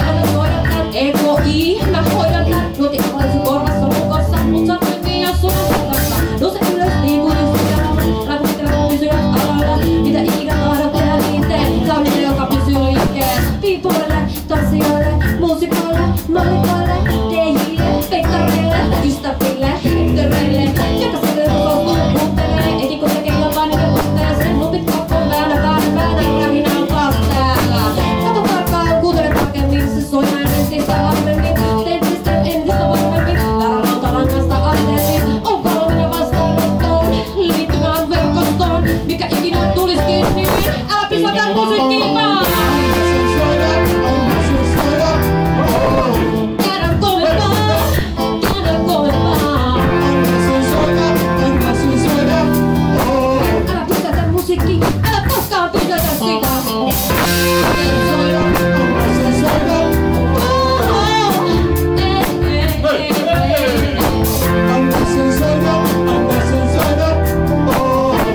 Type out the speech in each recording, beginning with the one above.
anna soida tän, EKI, mä hoidan tän. Nuoti avaisi korvassa lukossa, mut sä oot niin ja sun takassa. Nouse ylös niin kuin yksikään, rakuttele pysyä alalla. Mitä ikinä tahdot tehdä niin teen, tää on niitä joka pysyy liikkeessä. Piipoille, tanssijoille, muusikoille, mallikoille, DJille, pekkareille, ystäville, hektoreille. Jokaiselle rukous kuuntelee, eti kun tekee jotain niitä kuuntelee. Sen nupit kokkoon väänä, rähinä on taas täällä. Kato tarkkaan, kuuntele tarkemmin, se soi näin entistä harvemmin. Entistä varmemmin, väärälauta langasta anteeksi. On valmiina vastaanottoon, liittymään verkostoon. Mikä ikinä tuliskin, niin älä pysäytä musiikkiin vaan. Älä koskaan pysäytä sitä.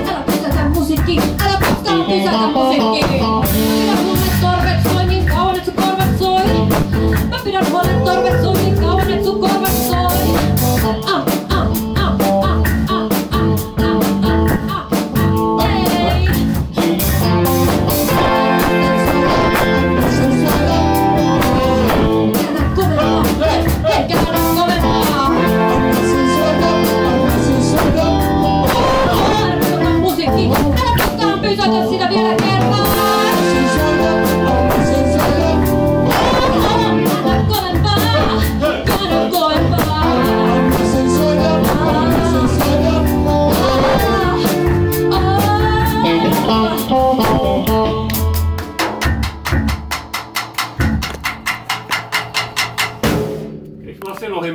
Älä pysäytä musiikkiin. Älä koskaan pysäytä musiikkiin. Pidä huolet torvet soi niin kauan et sun korvat soi. Mä pidän huolet torvet soi niin kauan et sun korvat soi. Pysäytä sitä vielä kerran! Anna kovempaa! Anna kovempaa! Eikö mä sen ohi